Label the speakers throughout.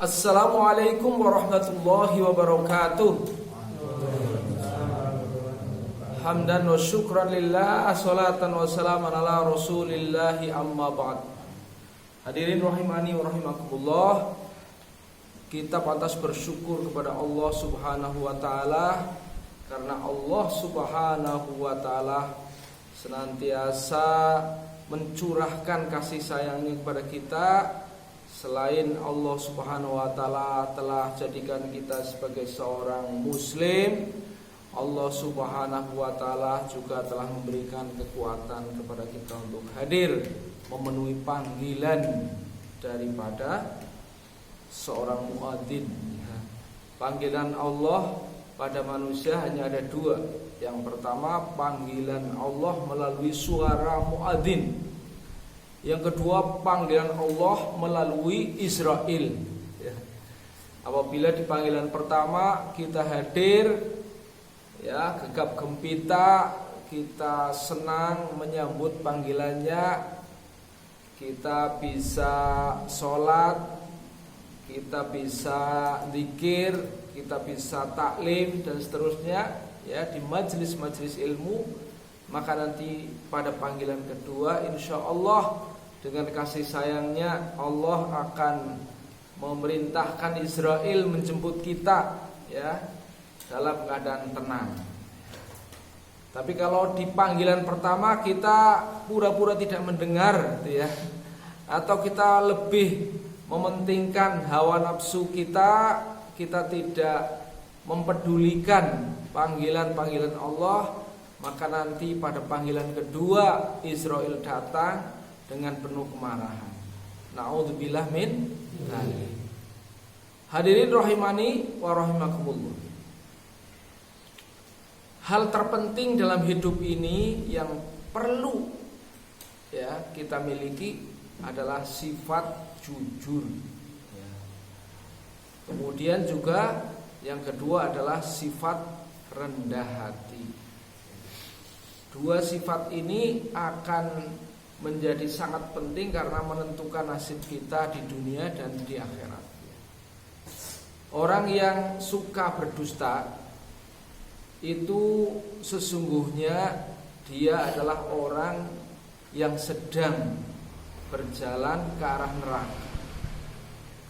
Speaker 1: Assalamualaikum warahmatullahi wabarakatuh. Hamdan wa syukran lillah, salatan wa salaman ala rasulillahi, amma ba'd. Hadirin rahimani wa rahimakumullah, kita pantas bersyukur kepada Allah subhanahu wa ta'ala, karena Allah subhanahu wa ta'ala senantiasa mencurahkan kasih sayangnya kepada kita. Selain Allah subhanahu wa ta'ala telah jadikan kita sebagai seorang muslim, Allah subhanahu wa ta'ala juga telah memberikan kekuatan kepada kita untuk hadir memenuhi panggilan daripada seorang muadzin. Panggilan Allah pada manusia hanya ada dua. Yang pertama, panggilan Allah melalui suara muadzin. Yang kedua, panggilan Allah melalui Israel. Apabila di panggilan pertama kita hadir, gegap gempita, kita senang menyambut panggilannya, kita bisa sholat, kita bisa zikir, kita bisa taklim dan seterusnya, di majelis-majelis ilmu. Maka nanti pada panggilan kedua, insya Allah dengan kasih sayangnya Allah akan memerintahkan Israel menjemput kita dalam keadaan tenang. Tapi kalau di panggilan pertama kita pura-pura tidak mendengar, atau kita lebih mementingkan hawa nafsu kita, kita tidak mempedulikan panggilan-panggilan Allah, maka nanti pada panggilan kedua Israel datang dengan penuh kemarahan. Na'udzubillah min dzalik. Hadirin rahimani wa rahimakumullah. Hal terpenting dalam hidup ini yang perlu kita miliki adalah sifat jujur. Kemudian juga yang kedua adalah sifat rendah hati. Dua sifat ini akan menjadi sangat penting karena menentukan nasib kita di dunia dan di akhirat. Orang yang suka berdusta itu sesungguhnya dia adalah orang yang sedang berjalan ke arah neraka.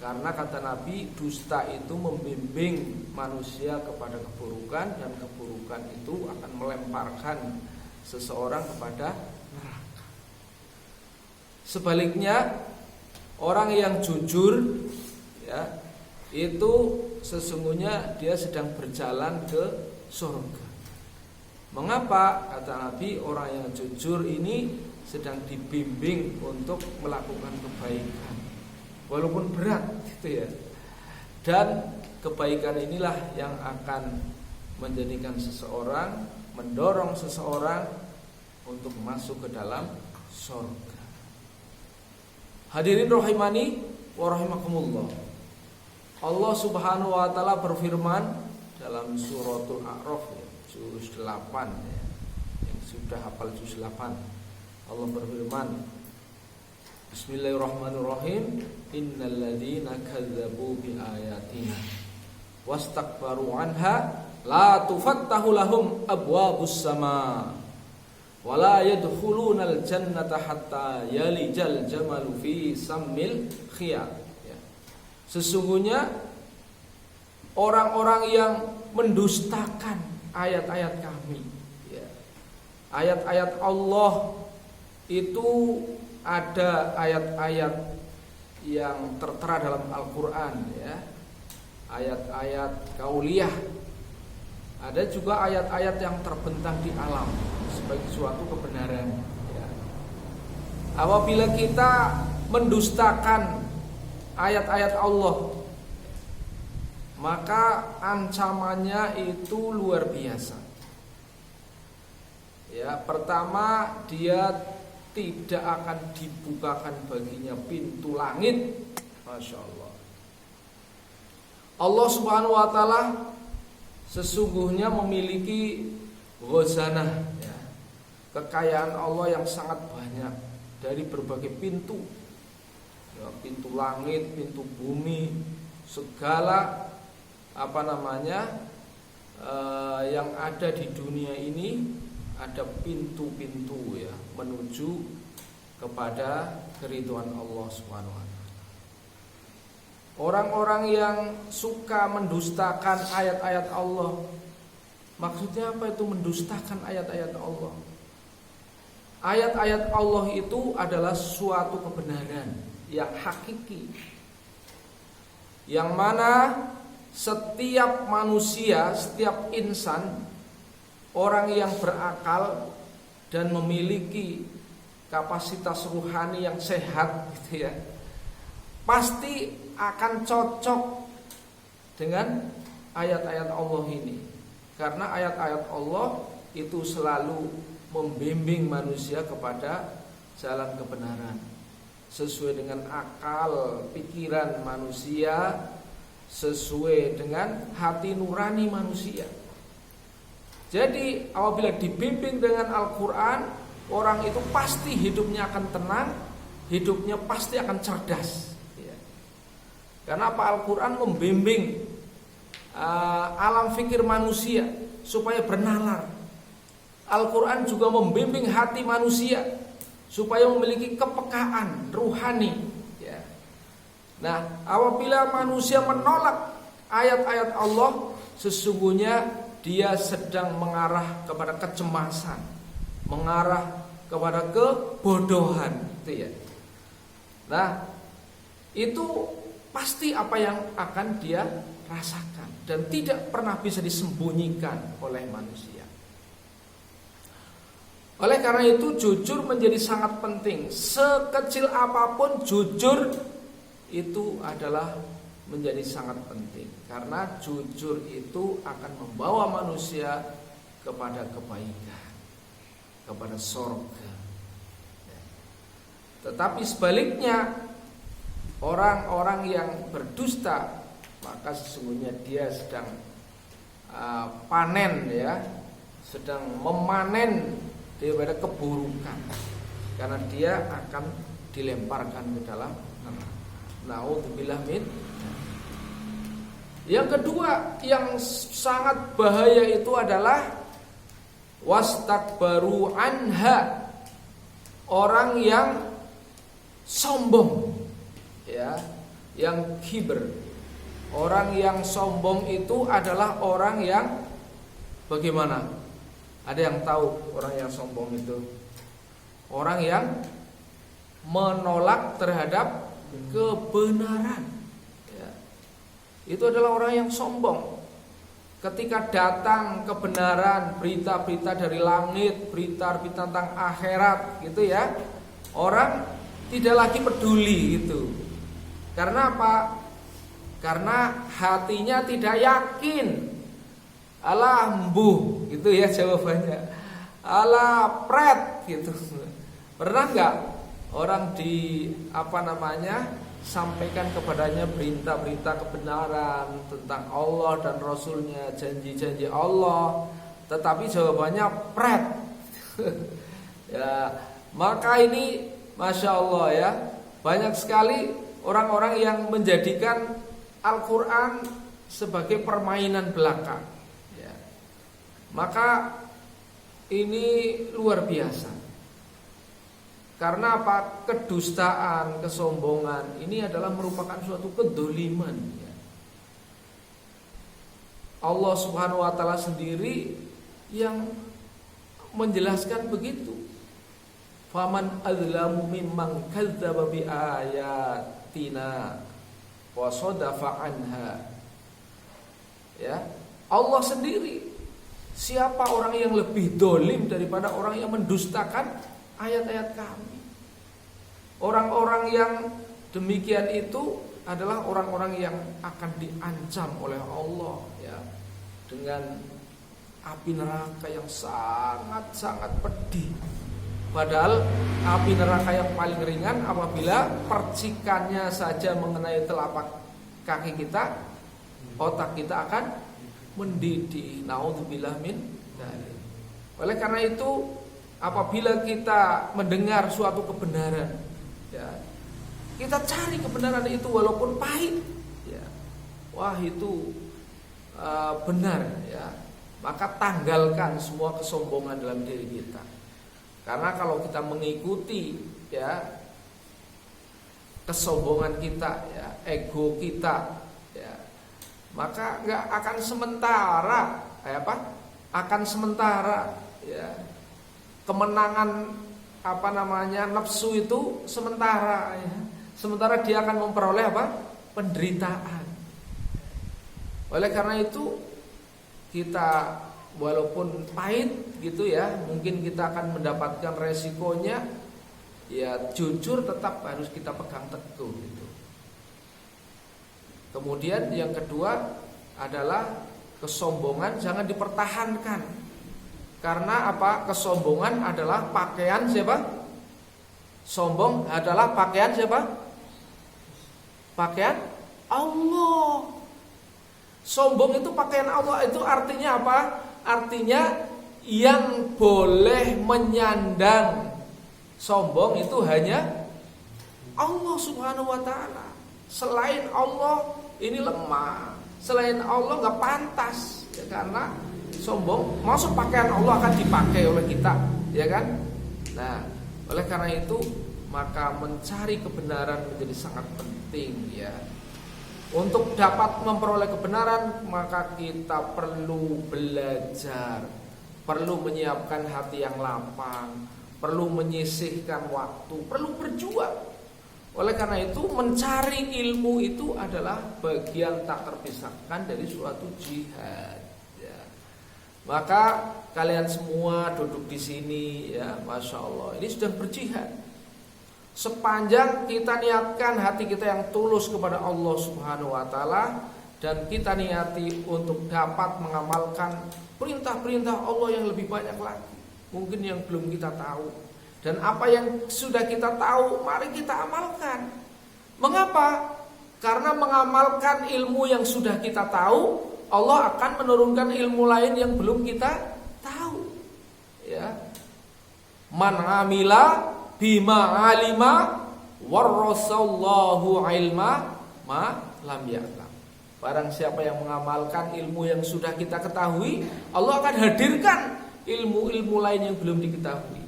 Speaker 1: Karena kata Nabi, dusta itu membimbing manusia kepada keburukan, dan keburukan itu akan melemparkan seseorang kepada neraka. Sebaliknya, orang yang jujur itu sesungguhnya dia sedang berjalan ke surga. Mengapa? Kata Nabi, orang yang jujur ini sedang dibimbing untuk melakukan kebaikan, walaupun berat Dan kebaikan inilah yang akan menjadikan seseorang, mendorong seseorang untuk masuk ke dalam surga. Hadirin rahimani wa rahimakumullah. Allah subhanahu wa ta'ala berfirman dalam suratul A'raf, juz 8, yang sudah hafal juz 8. Allah berfirman, Bismillahirrahmanirrahim, innal ladzina kadzdzabu bi ayatina wastakbaru anha la tufattahu lahum abwabus sama wala yadkhulunal jannata hatta yalijal jamalu fi sammil khiyat. Sesungguhnya orang-orang yang mendustakan ayat-ayat kami, ayat-ayat Allah itu ada ayat-ayat yang tertera dalam Al-Quran, ayat-ayat kauliyah. Ada juga ayat-ayat yang terbentang di alam sebagai suatu kebenaran. Apabila kita mendustakan ayat-ayat Allah, maka ancamannya itu luar biasa. Pertama, dia tidak akan dibukakan baginya pintu langit. Masya Allah. Allah subhanahu wa ta'ala sesungguhnya memiliki ghazanah, kekayaan Allah yang sangat banyak dari berbagai pintu, pintu langit, pintu bumi, segala yang ada di dunia ini ada pintu-pintu ya menuju kepada keridhaan Allah Subhanahu wa taala. Orang-orang yang suka mendustakan ayat-ayat Allah. Maksudnya apa itu mendustakan ayat-ayat Allah? Ayat-ayat Allah itu adalah suatu kebenaran yang hakiki, yang mana setiap manusia, setiap insan, orang yang berakal dan memiliki kapasitas ruhani yang sehat gitu ya, pasti akan cocok dengan ayat-ayat Allah ini. Karena ayat-ayat Allah itu selalu membimbing manusia kepada jalan kebenaran sesuai dengan akal pikiran manusia, sesuai dengan hati nurani manusia. Jadi apabila dibimbing dengan Al-Quran, orang itu pasti hidupnya akan tenang, hidupnya pasti akan cerdas ya. Karena apa? Al-Quran membimbing alam fikir manusia supaya bernalar. Al-Quran juga membimbing hati manusia supaya memiliki kepekaan ruhani ya. Nah, apabila manusia menolak ayat-ayat Allah, sesungguhnya dia sedang mengarah kepada kecemasan, mengarah kepada kebodohan gitu ya. Nah, itu pasti apa yang akan dia rasakan dan tidak pernah bisa disembunyikan oleh manusia. Oleh karena itu jujur menjadi sangat penting. Sekecil apapun jujur itu adalah menjadi sangat penting. Karena jujur itu akan membawa manusia kepada kebaikan, kepada surga. Tetapi sebaliknya, orang-orang yang berdusta, maka sesungguhnya dia sedang panen ya, sedang memanen daripada keburukan, karena dia akan dilemparkan ke dalam neraka. Naudzubillah min. Yang kedua yang sangat bahaya itu adalah wastakbaru anha, orang yang sombong ya, yang kibir. Orang yang sombong itu adalah orang yang bagaimana? Ada yang tahu orang yang sombong itu? Orang yang menolak terhadap kebenaran ya. Itu adalah orang yang sombong. Ketika datang kebenaran, berita-berita dari langit, berita-berita tentang akhirat gitu ya, orang tidak lagi peduli gitu. Karena apa? Karena hatinya tidak yakin. Alah mbuh gitu ya jawabannya. Alah pret gitu. Pernah enggak orang sampaikan kepadanya berita-berita kebenaran tentang Allah dan Rasulnya, janji-janji Allah, tetapi jawabannya pret. Ya, maka ini Masya Allah ya, banyak sekali orang-orang yang menjadikan Al-Quran sebagai permainan belaka. Maka ini luar biasa. Karena apa? Kedustaan, kesombongan ini adalah merupakan suatu kedzaliman ya. Allah Subhanahu wa taala sendiri yang menjelaskan begitu. Faman adzlamu mimman kadzdzaba bi ayatina wa sadafa anha. Ya, Allah sendiri. Siapa orang yang lebih dolim daripada orang yang mendustakan ayat-ayat kami? Orang-orang yang demikian itu adalah orang-orang yang akan diancam oleh Allah ya, dengan api neraka yang sangat-sangat pedih. Padahal api neraka yang paling ringan apabila percikannya saja mengenai telapak kaki kita, otak kita akan mendidih. Naudzubillah min dzalik. Oleh karena itu, apabila kita mendengar suatu kebenaran, ya, kita cari kebenaran itu walaupun pahit, ya. wah itu benar ya, maka tanggalkan semua kesombongan dalam diri kita. Karena kalau kita mengikuti ya kesombongan kita ya, ego kita ya, maka nggak akan sementara akan sementara ya, kemenangan nafsu itu sementara ya. Sementara dia akan memperoleh penderitaan. Oleh karena itu kita walaupun pahit gitu ya, mungkin kita akan mendapatkan resikonya, ya jujur tetap harus kita pegang teguh gitu. Kemudian yang kedua adalah kesombongan jangan dipertahankan. Karena kesombongan adalah pakaian siapa? Sombong adalah pakaian siapa? Pakaian Allah. Sombong itu pakaian Allah, itu artinya apa? Artinya yang boleh menyandang sombong itu hanya Allah Subhanahu wa ta'ala. Selain Allah ini lemah, selain Allah nggak pantas ya, karena sombong masuk pakaian Allah akan dipakai oleh kita ya kan. Nah oleh karena itu maka mencari kebenaran menjadi sangat penting ya. Untuk dapat memperoleh kebenaran maka kita perlu belajar, perlu menyiapkan hati yang lapang, perlu menyisihkan waktu, perlu berjuang. Oleh karena itu mencari ilmu itu adalah bagian tak terpisahkan dari suatu jihad ya. Maka kalian semua duduk di sini ya, Masya Allah, ini sudah berjihad. Sepanjang kita niatkan hati kita yang tulus kepada Allah Subhanahu wa ta'ala, dan kita niati untuk dapat mengamalkan perintah-perintah Allah yang lebih banyak lagi, mungkin yang belum kita tahu. Dan apa yang sudah kita tahu, mari kita amalkan. Mengapa? Karena mengamalkan ilmu yang sudah kita tahu, Allah akan menurunkan ilmu lain yang belum kita tahu ya. Man amila bima alima warasallahu ilma ma lam ya'lam. Barang siapa yang mengamalkan ilmu yang sudah kita ketahui, Allah akan hadirkan ilmu-ilmu lain yang belum diketahui.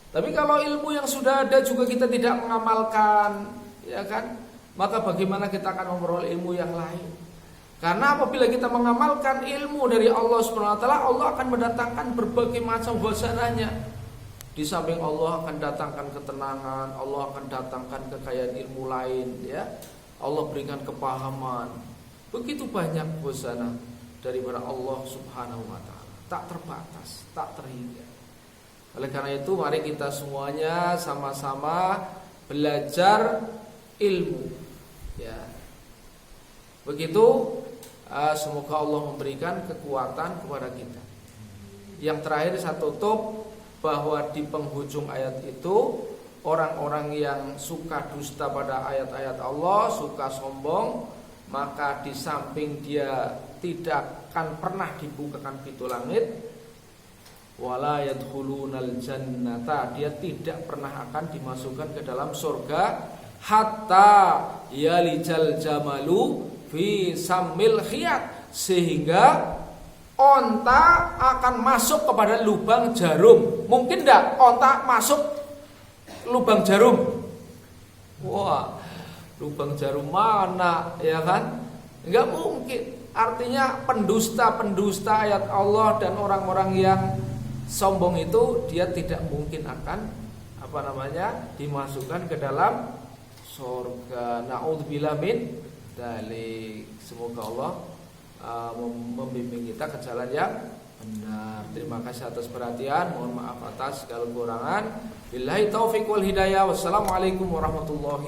Speaker 1: Tapi kalau ilmu yang sudah ada juga kita tidak mengamalkan, ya kan? Maka bagaimana kita akan memperoleh ilmu yang lain? Karena apabila kita mengamalkan ilmu dari Allah Subhanahu wa ta'ala, Allah akan mendatangkan berbagai macam khasanahnya. Di samping Allah akan datangkan ketenangan, Allah akan datangkan kekayaan ilmu lain ya. Allah berikan kepahaman. Begitu banyak khasanah daripada Allah Subhanahu wa ta'ala, tak terbatas, tak terhingga. Oleh karena itu mari kita semuanya sama-sama belajar ilmu ya. Begitu semoga Allah memberikan kekuatan kepada kita. Yang terakhir saya tutup bahwa di penghujung ayat itu orang-orang yang suka dusta pada ayat-ayat Allah, suka sombong, maka di samping dia tidak akan pernah dibukakan pintu langit, wala yadkhulunal jannata, dia tidak pernah akan dimasukkan ke dalam surga, hatta yalijal jamalu fi samil khiyat, sehingga onta akan masuk kepada lubang jarum. Mungkin enggak onta masuk lubang jarum? Wah, lubang jarum mana ya kan? Enggak mungkin. Artinya pendusta ayat Allah dan orang-orang yang sombong itu dia tidak mungkin akan dimasukkan ke dalam surga. Na'udzubillah min dzalik. Semoga Allah membimbing kita ke jalan yang benar. Terima kasih atas perhatian, mohon maaf atas segala kekurangan. Billahi taufiq wal hidayah. Wassalamualaikum warahmatullahi wabarakatuh.